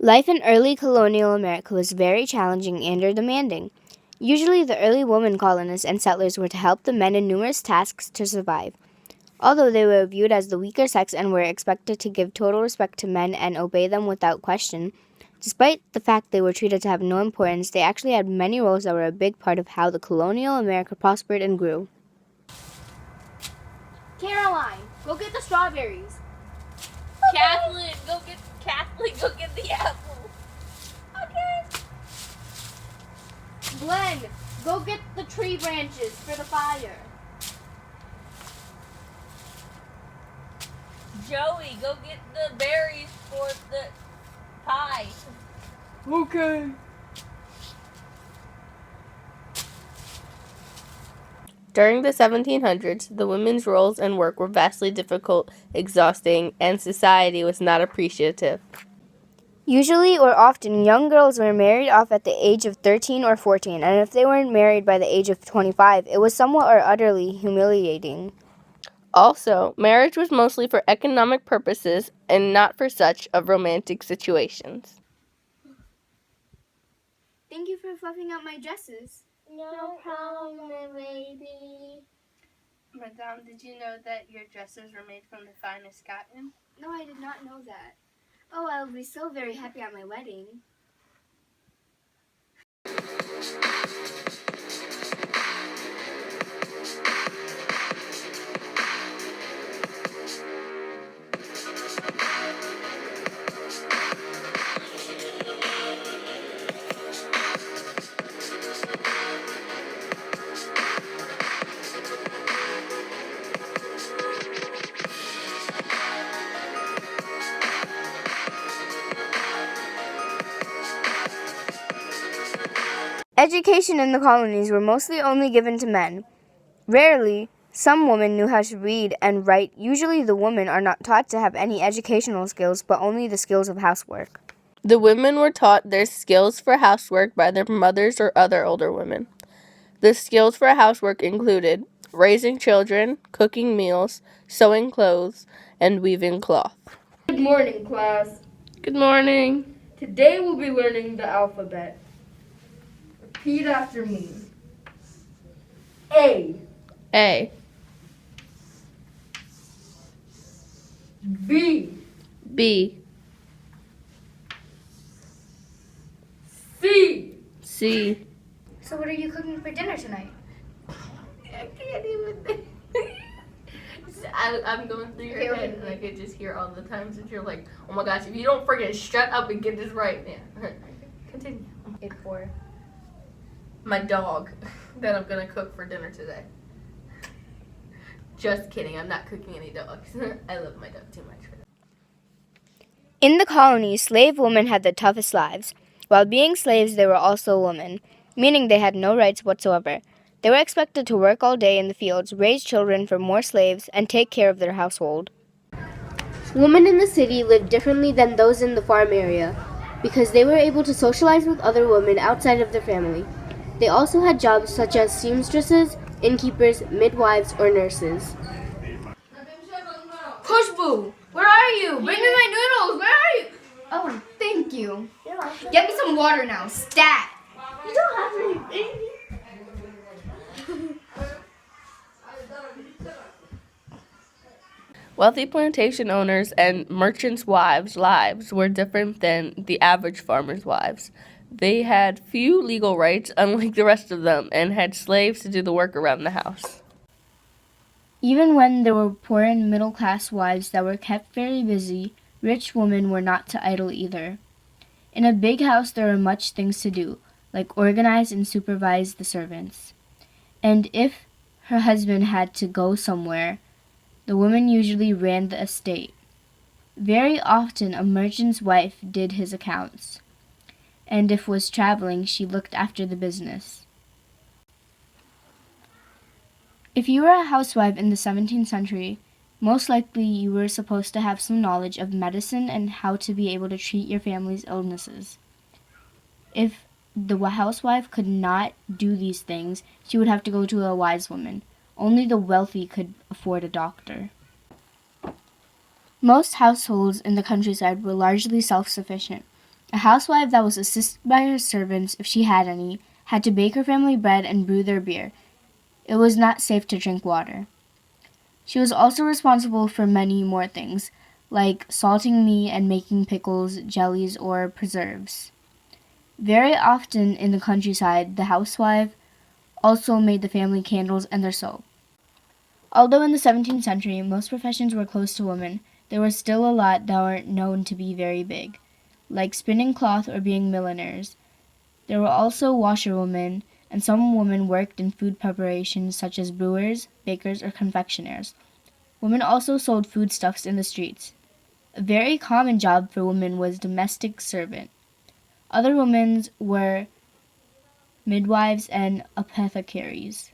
Life in early colonial America was very challenging and demanding. Usually, the early women colonists and settlers were to help the men in numerous tasks to survive. Although they were viewed as the weaker sex and were expected to give total respect to men and obey them without question, despite the fact they were treated to have no importance, they actually had many roles that were a big part of how the colonial America prospered and grew. Caroline, go get the strawberries. Kathleen, go get the apple. Okay. Glenn, go get the tree branches for the fire. Joey, go get the berries for the pie. Okay. During the 1700s, the women's roles and work were vastly difficult, exhausting, and society was not appreciative. Usually or often, young girls were married off at the age of 13 or 14, and if they weren't married by the age of 25, it was somewhat or utterly humiliating. Also, marriage was mostly for economic purposes and not for such of romantic situations. Thank you for fluffing out my dresses. No problem, lady. Madame, did you know that your dresses were made from the finest cotton? No, I did not know that. Oh, I'll be so very happy at my wedding. Education in the colonies were mostly only given to men. Rarely, some women knew how to read and write. Usually the women are not taught to have any educational skills, but only the skills of housework. The women were taught their skills for housework by their mothers or other older women. The skills for housework included raising children, cooking meals, sewing clothes, and weaving cloth. Good morning, class. Good morning. Today we'll be learning the alphabet. Repeat after me. A, A, B, B, C, C. So what are you cooking for dinner tonight? I can't even think. I'm going through your head and I could just hear all the times that you're like, oh my gosh, if you don't freaking shut up and get this right. Yeah. Continue. 8-4. My dog that I'm gonna cook for dinner today. Just kidding, I'm not cooking any dogs. I love my dog too much for that. In the colonies, slave women had the toughest lives. While being slaves, they were also women, meaning they had no rights whatsoever. They were expected to work all day in the fields, raise children for more slaves, and take care of their household. Women in the city lived differently than those in the farm area, because they were able to socialize with other women outside of their family. They also had jobs such as seamstresses, innkeepers, midwives, or nurses. Pushboo, where are you? Bring me my noodles. Where are you? Oh, thank you. Get me some water now. Stat. You don't have to eat. Wealthy plantation owners and merchants' wives' lives were different than the average farmer's wives. They had few legal rights, unlike the rest of them, and had slaves to do the work around the house. Even when there were poor and middle-class wives that were kept very busy, rich women were not to idle either. In a big house there were much things to do, like organize and supervise the servants. And if her husband had to go somewhere, the woman usually ran the estate. Very often a merchant's wife did his accounts, and if was traveling, she looked after the business. If you were a housewife in the 17th century, most likely you were supposed to have some knowledge of medicine and how to be able to treat your family's illnesses. If the housewife could not do these things, she would have to go to a wise woman. Only the wealthy could afford a doctor. Most households in the countryside were largely self-sufficient. A housewife that was assisted by her servants, if she had any, had to bake her family bread and brew their beer. It was not safe to drink water. She was also responsible for many more things, like salting meat and making pickles, jellies, or preserves. Very often in the countryside, the housewife also made the family candles and their soap. Although in the 17th century most professions were closed to women, there were still a lot that were known to be very big, like spinning cloth or being milliners. There were also washerwomen, and some women worked in food preparation such as brewers, bakers, or confectioners. Women also sold foodstuffs in the streets. A very common job for women was domestic servant. Other women were midwives and apothecaries.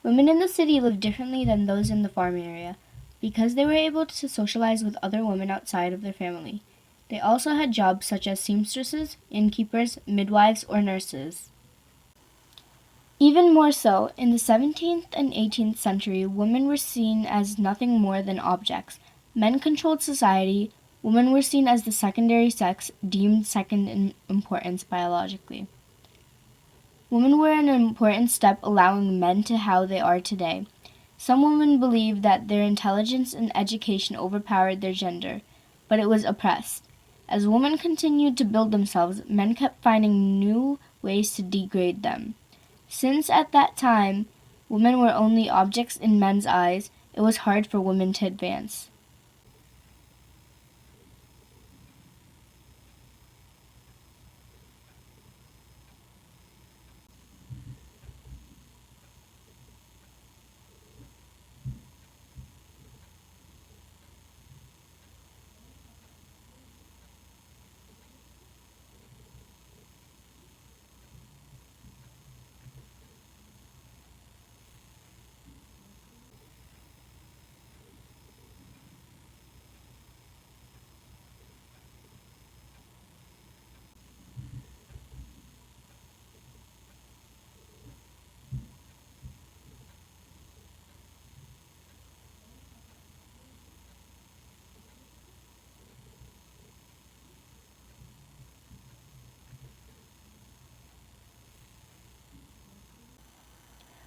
Women in the city lived differently than those in the farm area because they were able to socialize with other women outside of their family. They also had jobs such as seamstresses, innkeepers, midwives, or nurses. Even more so, in the 17th and 18th century, women were seen as nothing more than objects. Men controlled society. Women were seen as the secondary sex, deemed second in importance biologically. Women were an important step allowing men to how they are today. Some women believed that their intelligence and education overpowered their gender, but it was oppressed. As women continued to build themselves, men kept finding new ways to degrade them. Since at that time, women were only objects in men's eyes, it was hard for women to advance.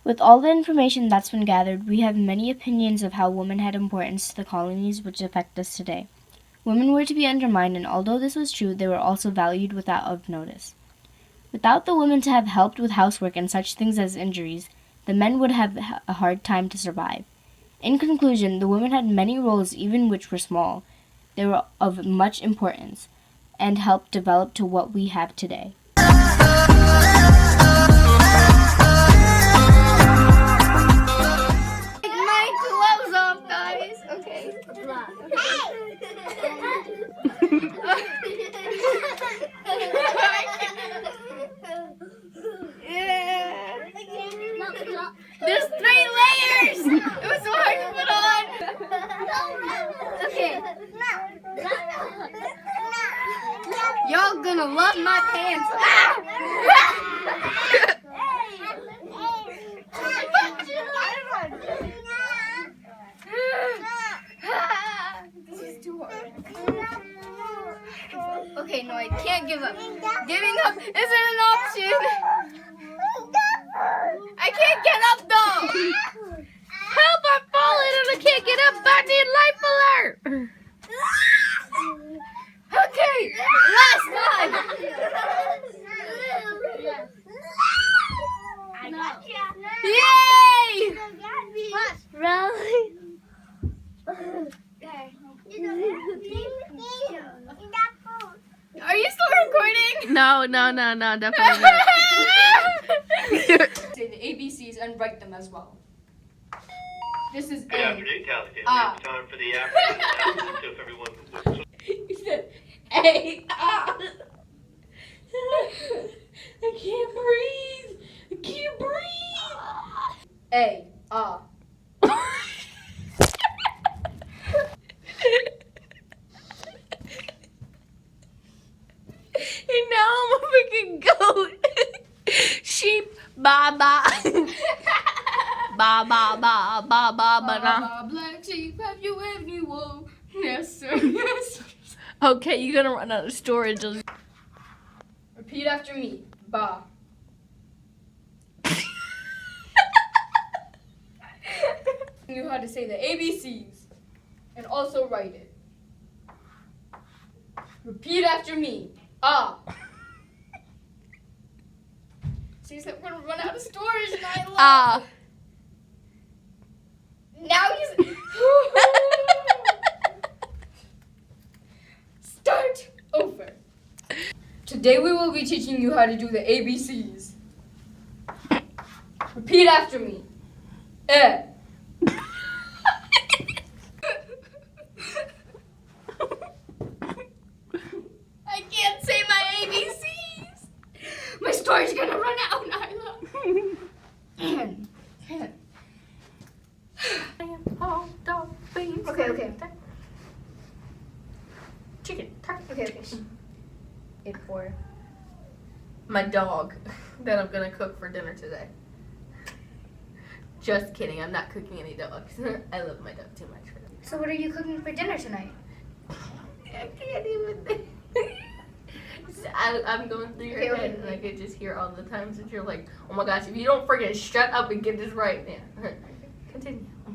With all the information that's been gathered, we have many opinions of how women had importance to the colonies which affect us today. Women were to be undermined, and although this was true, they were also valued without of notice. Without the women to have helped with housework and such things as injuries, the men would have a hard time to survive. In conclusion, the women had many roles, even which were small. They were of much importance and helped develop to what we have today. My gloves off, guys. Okay. There's 3 layers. It was so hard to put on. Okay. Y'all gonna love my pants. This is too hard. Okay, no, I can't give up. Giving up isn't an option. I can't get up though. Help! I'm falling and I can't get up. I need life alert. Okay, last time. I got you. Yay! Really? Are you still recording? No, definitely not. Say the ABCs and write them as well. This is Good A. afternoon, Calico. Ah. It's time for the afternoon announcement. So if everyone would He said, hey, ah. I can't breathe. I can't breathe. A. Ah. And now I'm a freaking goat. Sheep, ba ba. Ba ba ba ba ba ba. Black sheep, have you any woe? Yes, sir. Yes. Okay, you're gonna run out of storage. Repeat after me. Ba. You how to say the ABCs and also write it. Repeat after me. Ah. Seriously, we're gonna run out of storage, Nyla. Ah. Now he's. Start over. Today we will be teaching you how to do the ABCs. Repeat after me. Eh. I can't say my ABCs. My story's gonna run out, Nyla. Okay. Chicken. Okay. 8-4. My dog that I'm gonna cook for dinner today. Just kidding, I'm not cooking any dogs. I love my dog too much for that. So what are you cooking for dinner tonight? I can't even. I'm going through your head, and I could just hear all the times that you're like, oh my gosh, if you don't freaking shut up and get this right. Yeah. Continue.